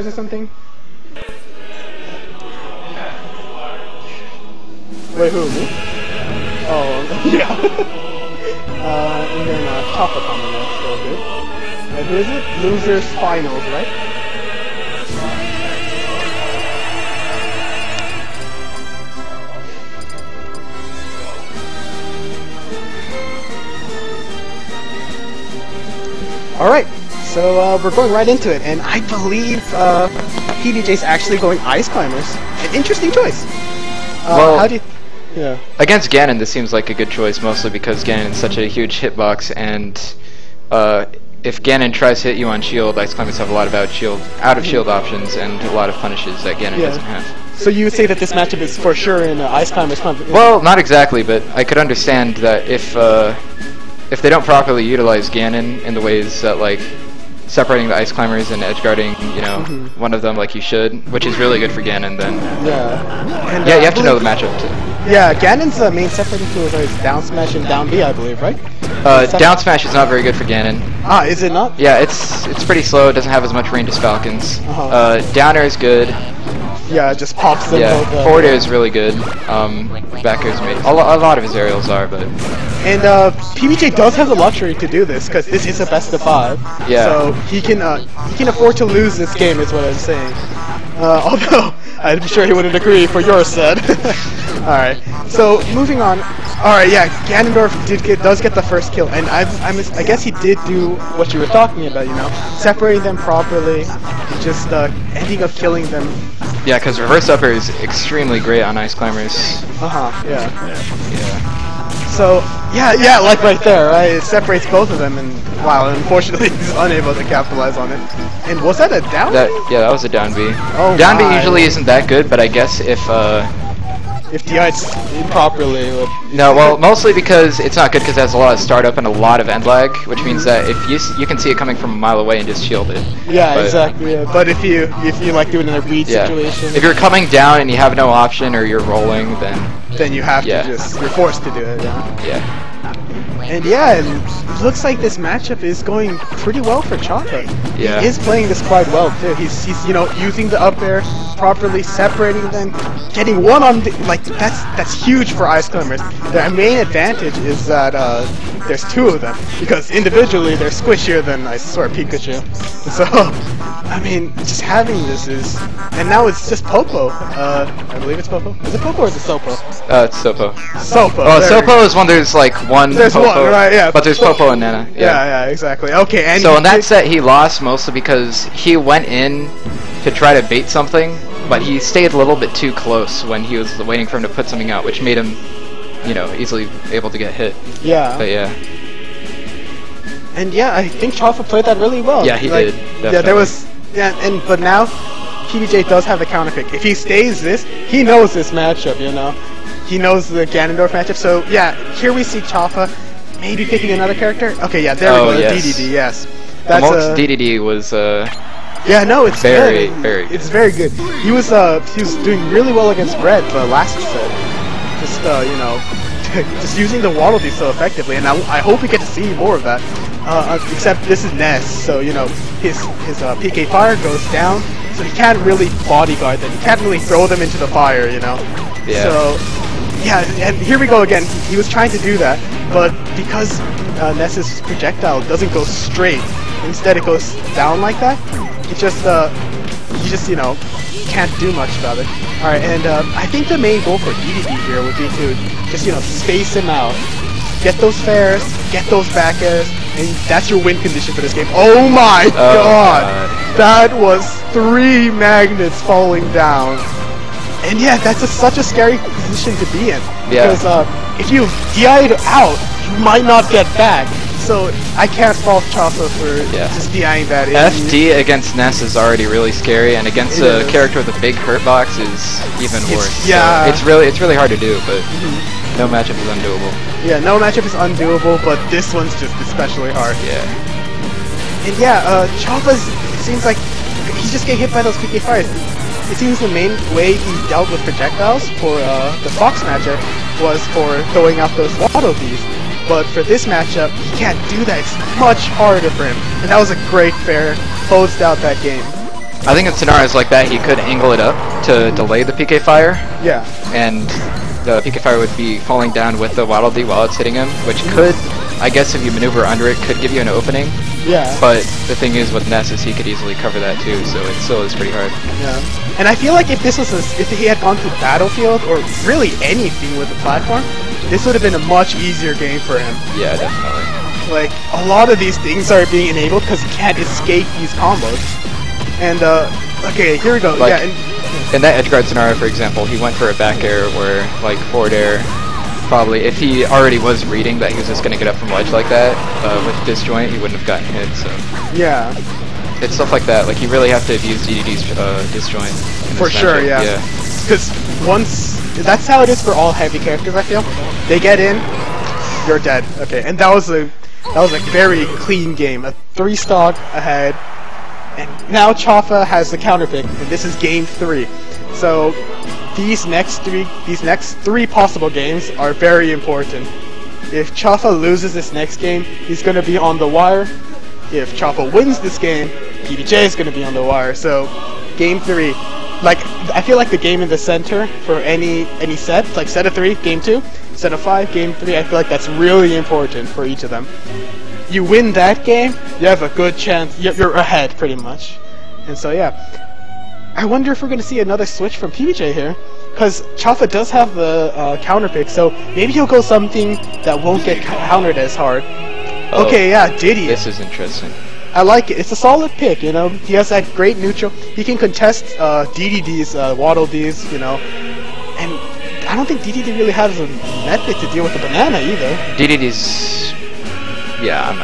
or something? Wait, who? Me? Oh, yeah. And then ChafaComet, that's so good. Who is it? Losers Finals, right? Alright, so we're going right into it, and I believe PBJ's actually going Ice Climbers. An interesting choice. Well, how do you... Yeah. Against Ganon, this seems like a good choice, mostly because Ganon's such a huge hitbox, and if Ganon tries to hit you on shield, Ice Climbers have a lot of out of shield options and a lot of punishes that Ganon doesn't have. So you would say that this matchup is for sure in Ice Climbers? Well, not exactly, but I could understand that if they don't properly utilize Ganon in the ways that, like, separating the Ice Climbers and edgeguarding, you know, one of them like you should, which is really good for Ganon, then... Yeah. And, yeah, you have to know the matchup, too. Yeah, Ganon's main separating tool is down smash and down B, I believe, right? Down smash is not very good for Ganon. Ah, is it not? Yeah, it's pretty slow, it doesn't have as much range as Falcon's. Down air is good. Yeah, it just pops them both. Forward air is really good. Back air is a lot of his aerials are, but... And PBJ does have the luxury to do this, because this is a best of 5. Yeah. So he can afford to lose this game, is what I'm saying. Although, I'm sure he wouldn't agree for your set. Alright, so moving on. Alright, yeah, Ganondorf does get the first kill, and I guess he did do what you were talking about, you know, separating them properly, and just ending up killing them. Yeah, because reverse upper is extremely great on Ice Climbers. Yeah. So, yeah, like right there, right? It separates both of them, and wow, unfortunately he's unable to capitalize on it. And was that a down B? Yeah, that was a down B. Oh, down B usually isn't that good, but I guess if DI'd improperly... No, well, mostly because it's not good because it has a lot of startup and a lot of end lag, which means that if you can see it coming from a mile away and just shield it. Yeah, exactly. Yeah. But if you like doing it in a read situation... If you're coming down and you have no option or you're rolling, then you have to you're forced to do it. Yeah. And yeah, it looks like this matchup is going pretty well for Chafa. Yeah. He is playing this quite well too. He's you know, using the up air properly, separating them, getting one on the, like that's huge for Ice Climbers. Their main advantage is that there's 2 of them, because individually they're squishier than, I swear, Pikachu. So I mean, just having this is, and now it's just Popo. I believe it's Popo. Is it Popo or is it Sopo? It's Sopo. Sopo. Oh, Sopo is when there's like one. There's Popo, one, right? Yeah. But there's Popo and Nana. Yeah, exactly. Okay, and so in that set he lost mostly because he went in to try to bait something, but he stayed a little bit too close when he was waiting for him to put something out, which made him, you know, easily able to get hit. Yeah. But yeah. And yeah, I think Chafa played that really well. Yeah, he did. Definitely. Yeah, there was. Yeah, but now PBJ does have the counter pick. If he stays this, he knows this matchup, you know. He knows the Ganondorf matchup. So yeah, here we see Chafa maybe picking another character. Okay, yeah, there we go. Yes. DDD, yes. That's DDD was yeah, no, it's very good. Very good. It's very good. He was doing really well against Red the last set. Just you know, just using the Waddle Dee so effectively, and I hope we get to see more of that. Except this is Ness, so you know his PK fire goes down, so he can't really bodyguard them. He can't really throw them into the fire, you know. Yeah. So yeah, and here we go again. He was trying to do that, but because Ness's projectile doesn't go straight, instead it goes down like that. He just you know can't do much about it. All right, and I think the main goal for DDD here would be to just, you know, space him out, get those fairs, get those back airs, and that's your win condition for this game. Oh my god! That was 3 magnets falling down. And yeah, that's such a scary position to be in. Because if you DI'd out, you might not get back. So I can't fault Chafa for just DIing that. FD against Ness is already really scary, and against a character with a big hurt box is even worse. Yeah. So it's really hard to do, but no matchup is undoable. Yeah, no matchup is undoable, but this one's just especially hard. Yeah. And yeah, Chafa's, it seems like he just get hit by those PK fires. It seems the main way he dealt with projectiles for the Fox matchup was for throwing out those Waddle Dees. But for this matchup, he can't do that. It's much harder for him. And that was a great fair. Closed out that game. I think in scenarios like that, he could angle it up to delay the PK fire, Yeah. and the PK fire would be falling down with the Waddle Dee while it's hitting him, which could, I guess if you maneuver under it, could give you an opening. Yeah. But the thing is with Ness is he could easily cover that too, so it still is pretty hard. Yeah. And I feel like if this was if he had gone to Battlefield or really anything with the platform, this would have been a much easier game for him. Yeah, definitely. Like, a lot of these things are being enabled because he can't escape these combos. And, okay, here we go. Like, yeah, in that edge guard scenario, for example, he went for a back air where, like, forward air, probably, if he already was reading that he was just going to get up from ledge like that, with disjoint, he wouldn't have gotten hit, so. Yeah. It's stuff like that, like, you really have to abuse DDD's disjoint. For sure, yeah. Because once, that's how it is for all heavy characters, I feel. They get in, you're dead. Okay, and that was a very clean game. A 3-stock ahead, and now Chafa has the counter pick, and this is game 3. So these next three possible games are very important. If Chafa loses this next game, he's going to be on the wire. If Chafa wins this game, PBJ is going to be on the wire. So game 3, like, I feel like the game in the center for any set, like set of 3, game 2, set of 5, game 3, I feel like that's really important for each of them. You win that game, you have a good chance, you're ahead pretty much. And so yeah, I wonder if we're going to see another switch from PBJ here, because Chafa does have the counter pick, so maybe he'll go something that won't get countered as hard. Oh, okay, yeah, Diddy. This is interesting. I like it. It's a solid pick, you know. He has that great neutral. He can contest DDD's, Waddle Dee's, you know. And I don't think DDD really has a method to deal with the banana either. DDD's... Yeah, I'm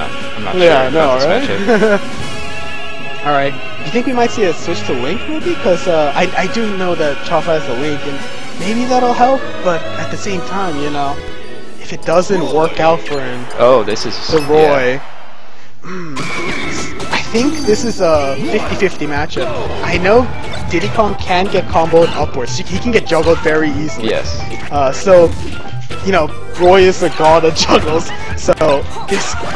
not sure yeah, about no, this right? matchup. Alright. Do you think we might see a switch to Link, maybe? Because I do know that Chafa has a Link, and maybe that'll help, but at the same time, you know, if it doesn't work out for him... Oh, this is... The Roy... Yeah. I think this is a 50-50 matchup. I know Diddy Kong can get comboed upwards. He can get juggled very easily. Yes. So, you know, Roy is the god of juggles. So,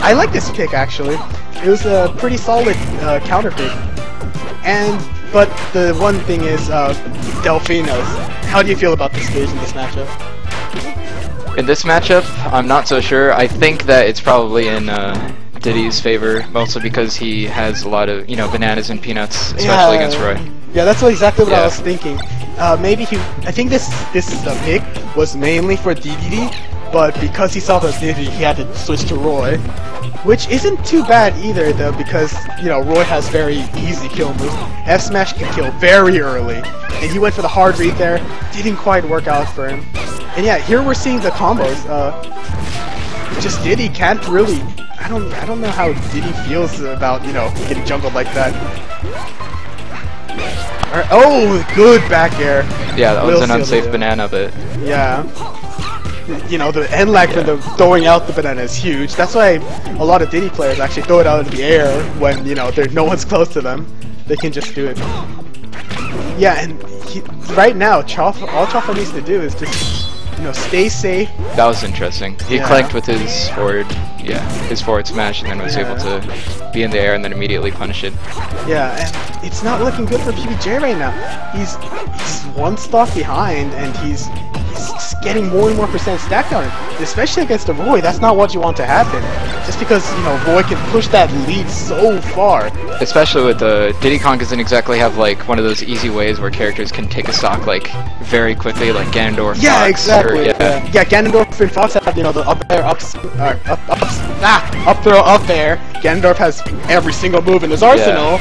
I like this pick, actually. It was a pretty solid counter pick. But the one thing is, Delfinos. How do you feel about this stage in this matchup? In this matchup, I'm not so sure. I think that it's probably in Diddy's favor, mostly because he has a lot of, you know, bananas and peanuts, especially against Roy. Yeah, that's exactly what I was thinking. Maybe I think this pick was mainly for DDD, but because he saw the Diddy, he had to switch to Roy, which isn't too bad either, though, because, you know, Roy has very easy kill moves. F smash can kill very early, and he went for the hard read there. Didn't quite work out for him. And yeah, here we're seeing the combos. Just Diddy can't really. I don't know how Diddy feels about, you know, getting jungled like that. Alright, oh, good back air. Yeah, that was an unsafe banana, but... Yeah. You know, the end lag for the throwing out the banana is huge. That's why a lot of Diddy players actually throw it out in the air when, you know, no one's close to them. They can just do it. Yeah, and right now, all Chafa needs to do is just, you know, stay safe. That was interesting. He clicked with his forward, his forward smash, and then was able to be in the air and then immediately punish it. Yeah, and it's not looking good for PBJ right now. He's one stock behind, and he's getting more and more percent stacked on it. Especially against a Roy, that's not what you want to happen. Just because, you know, Roy can push that lead so far. Especially with Diddy Kong doesn't exactly have like one of those easy ways where characters can take a stock like very quickly, like Ganondorf. Yeah, Fox, exactly. Or, yeah, Ganondorf and Fox have, you know, the up air, up throw, up air. Ganondorf has every single move in his arsenal.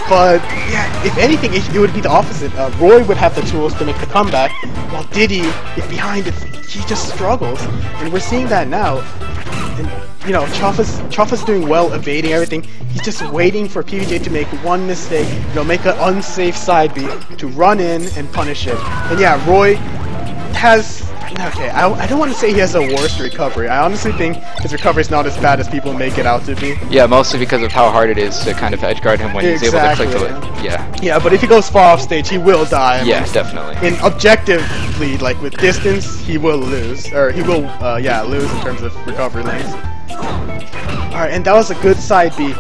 But yeah, if anything, it would be the opposite. Roy would have the tools to make the comeback, while Diddy, if behind it, he just struggles. And we're seeing that now. And, you know, Chafa's doing well, evading everything. He's just waiting for PBJ to make one mistake, you know, make an unsafe side beat to run in and punish it. And yeah, Roy has... Okay, I don't want to say he has a worse recovery. I honestly think his recovery is not as bad as people make it out to be. Yeah, mostly because of how hard it is to kind of edgeguard him when he's able to click to it. Yeah, but if he goes far off stage, he will die. Yeah, definitely. In objectively, like with distance, he will lose. Or he will, lose in terms of recovery lanes. Alright, and that was a good side beat.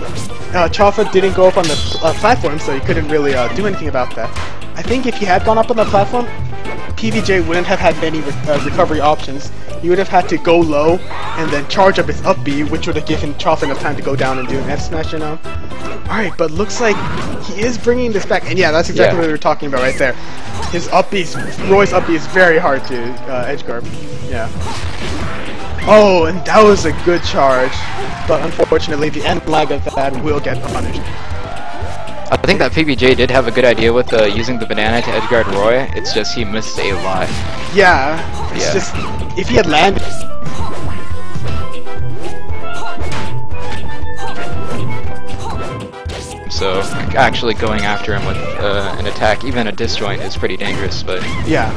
Chafa didn't go up on the platform, so he couldn't really do anything about that. I think if he had gone up on the platform, PBJ wouldn't have had many recovery options. He would have had to go low and then charge up his up B, which would have given Chafa enough time to go down and do an F smash, you know. Alright, but looks like he is bringing this back, and yeah, that's exactly what we were talking about right there. His up B, Roy's up B is very hard to edge guard. Yeah. Oh, and that was a good charge, but unfortunately the end lag of that will get punished. I think that PBJ did have a good idea with using the banana to edgeguard Roy. It's just he missed a lot. Yeah, it's just if he had landed. So actually going after him with an attack, even a disjoint, is pretty dangerous. But yeah.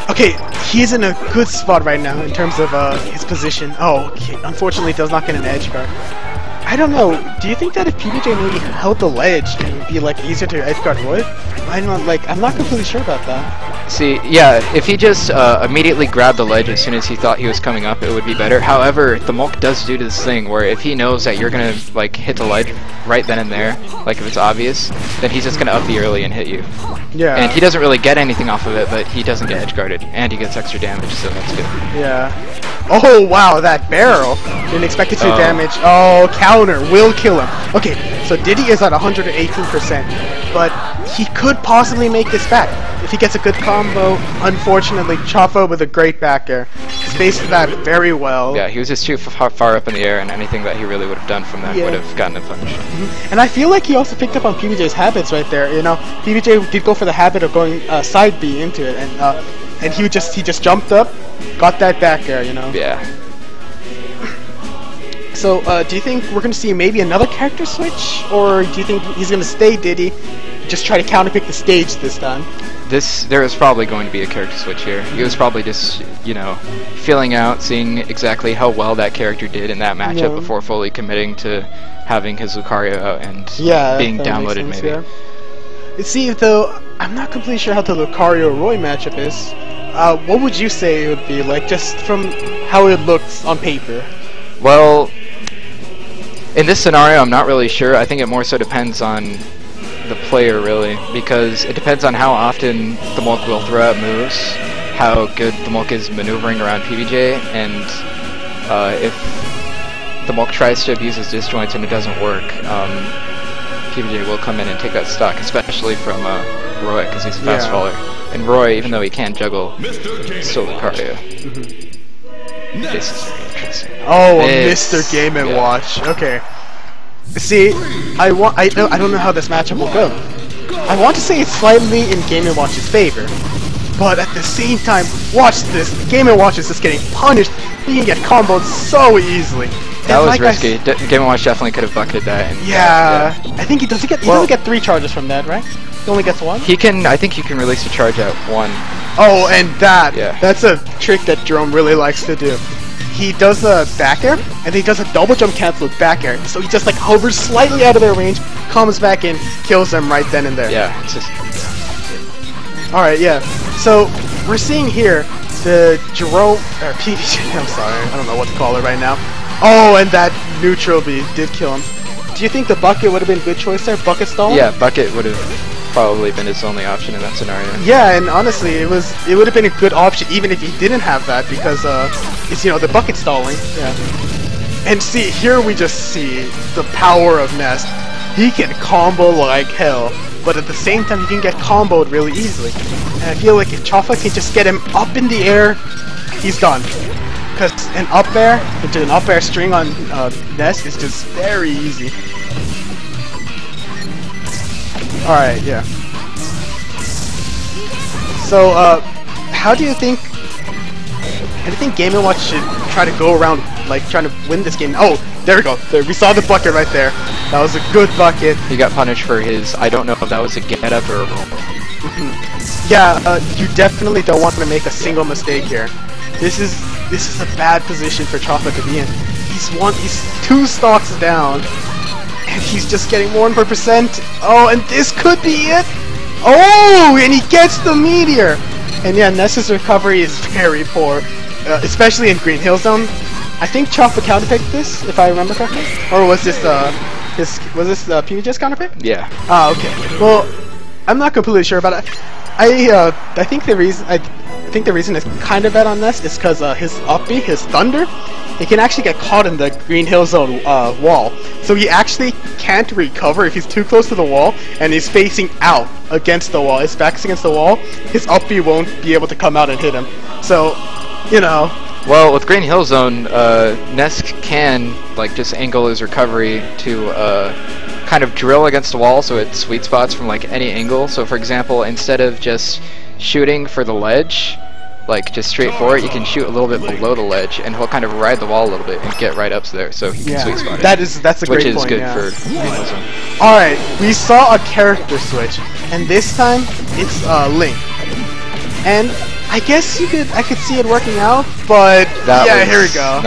Okay, he's in a good spot right now in terms of his position. Oh, okay. Unfortunately, does not get an edge guard. I don't know. Do you think that if PBJ maybe held the ledge, it would be like easier to edge guard Roy? I'm not completely sure about that. See, yeah, if he just immediately grabbed the ledge as soon as he thought he was coming up, it would be better. However, the Mulk does do this thing where if he knows that you're gonna like hit the ledge right then and there, like if it's obvious, then he's just gonna up the early and hit you. Yeah. And he doesn't really get anything off of it, but he doesn't get edge guarded, and he gets extra damage, so that's good. Yeah. Oh wow, that barrel! Didn't expect it to damage. Oh, counter will kill him. Okay, so Diddy is at 118%, but he could possibly make this back. If he gets a good combo, unfortunately, Chafa with a great back air spaced that very well. Yeah, he was just too far up in the air, and anything that he really would have done from that would have gotten him punished. And I feel like he also picked up on PBJ's habits right there. You know, PBJ did go for the habit of going side B into it, and he just jumped up, got that back air. You know. Yeah. So, do you think we're going to see maybe another character switch, or do you think he's going to stay Diddy, just try to counterpick the stage this time? There is probably going to be a character switch here. He was probably just, you know, feeling out, seeing exactly how well that character did in that matchup before fully committing to having his Lucario out and being downloaded, maybe. Yeah. See, though, I'm not completely sure how the Lucario-Roy matchup is. What would you say it would be, like, just from how it looks on paper? Well, in this scenario, I'm not really sure. I think it more so depends on the player, really, because it depends on how often the Mulk will throw out moves, how good the Mulk is maneuvering around PBJ, and if the Mulk tries to abuse his disjoints and it doesn't work, PBJ will come in and take that stock, especially from Roy, because he's a fast faller. And Roy, even though he can't juggle, still Lucario. This is very interesting. Oh, Mr. Game & Watch. Okay. See, I don't know how this matchup will go. I want to say it's slightly in Game & Watch's favor, but at the same time, watch this. Game & Watch is just getting punished. He can get comboed so easily. That was risky. Game & Watch definitely could have bucketed that. And I think he doesn't get 3 charges from that, right? He only gets 1? He can. I think you can release a charge at 1. Oh, and that's a trick that Jerome really likes to do. He does a back air, and then he does a double jump cancel with back air. So he just like hovers slightly out of their range, comes back in, kills them right then and there. Yeah, it's just... Alright, yeah. So, we're seeing here the Jerome, or PBJ, I'm sorry, I don't know what to call it right now. Oh, and that neutral B did kill him. Do you think the bucket would have been a good choice there? Bucket stall? Yeah, bucket would have probably been his only option in that scenario. Yeah, and honestly, it would have been a good option even if he didn't have that, because it's, you know, the bucket stalling. Yeah. And see, here we just see the power of Nest. He can combo like hell, but at the same time he can get comboed really easily. And I feel like if Chafa can just get him up in the air, he's done. Because an up air into an up air string on Nest is just very easy. Alright, yeah. So, how do you think... I think Game & Watch should try to go around, like, trying to win this game. Oh, there we go. There, we saw the bucket right there. That was a good bucket. He got punished for his... I don't know if that was a get-up or a roll. Yeah, you definitely don't want to make a single mistake here. This is a bad position for Chafa to be in. He's 2 stocks down. And he's just getting 1%. Oh, and this could be it. Oh, and he gets the meteor. And yeah, Ness's recovery is very poor, especially in Green Hill Zone. I think ChafaComet picked this, if I remember correctly, or was this PBJ's counterpick? Yeah. Ah, okay. Well, I'm not completely sure about it. I think the reason it's kind of bad on Ness is because his up B, his thunder, he can actually get caught in the green hill zone wall. So he actually can't recover if he's too close to the wall and he's facing out against the wall. His back's against the wall. His up B won't be able to come out and hit him. So, you know. Well, with Green Hill Zone, Ness can like just angle his recovery to kind of drill against the wall, so it sweet spots from like any angle. So, for example, instead of just shooting for the ledge, like just straight forward, you can shoot a little bit below the ledge, and he'll kind of ride the wall a little bit and get right up there, so he can sweet spot it. That's a great point. Which is good for Green Hill Zone. All right, we saw a character switch, and this time it's Link. And I guess I could see it working out, but yeah, here we go.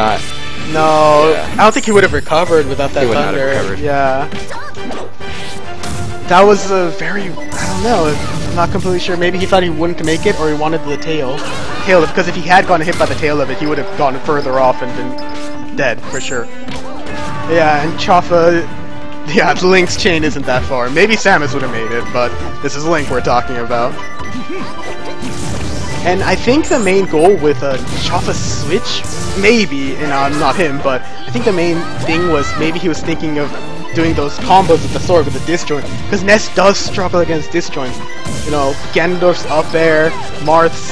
No, yeah. I don't think he would have recovered without that thunder. Yeah. That was a very, I don't know, I'm not completely sure. Maybe he thought he wouldn't make it, or he wanted the tail because if he had gotten hit by the tail of it, he would have gone further off and been dead for sure. Yeah, and Chafa, yeah, Link's chain isn't that far. Maybe Samus would have made it, but this is Link we're talking about. And I think the main goal with Chafa's switch, maybe, and I'm not him, but I think the main thing was maybe he was thinking of doing those combos with the sword with the disjoint, because Ness does struggle against disjoints. You know, Ganondorf's up there, Marth's,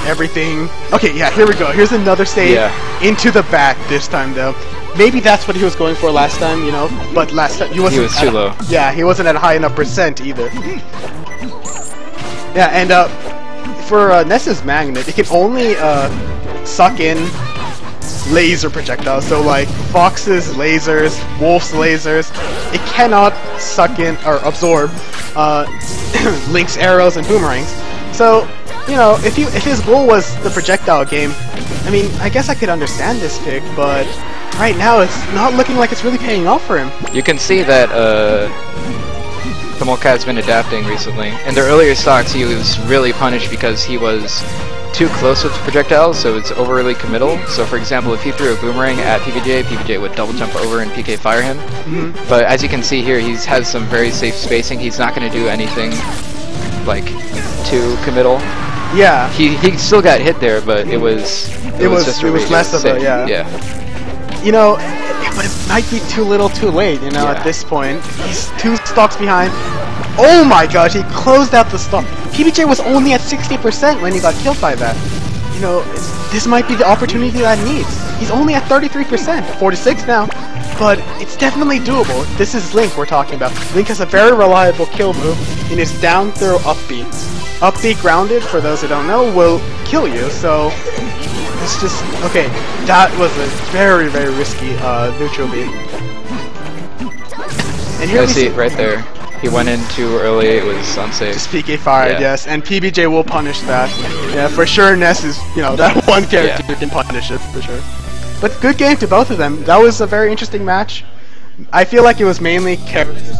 everything. Okay, yeah, here we go. Here's another save into the back this time, though. Maybe that's what he was going for last time, you know, but last time he was too low. Yeah, he wasn't at a high enough percent either. Yeah, and for Ness's magnet, it can only suck in laser projectiles, so like Fox's lasers, Wolf's lasers. It cannot suck in or absorb Link's arrows and boomerangs. So, you know, if his goal was the projectile game, I mean, I guess I could understand this pick, but right now it's not looking like it's really paying off for him. You can see that the Molcat's been adapting recently. In the earlier stocks, he was really punished because he was too close with projectiles, so it's overly committal. So for example, if he threw a boomerang at PBJ, PBJ would double jump over and PK fire him. But as you can see here, he has some very safe spacing. He's not going to do anything like too committal. Yeah. He still got hit there, but it was less of a yeah. You know, but it might be too little too late, you know, at this point. He's 2 stocks behind. Oh my gosh, he closed out the stock. PBJ was only at 60% when he got killed by that. You know, this might be the opportunity that he needs. He's only at 33%, 46 now, but it's definitely doable. This is Link we're talking about. Link has a very reliable kill move in his down throw up B. Up B grounded, for those who don't know, will kill you, so it's just, okay, that was a very, very risky neutral B. And here we see it right there. He went in too early, it was unsafe. Just PK fired, yes, and PBJ will punish that. Yeah, for sure Ness is, you know, that one character can punish it, for sure. But good game to both of them. That was a very interesting match. I feel like it was mainly characters.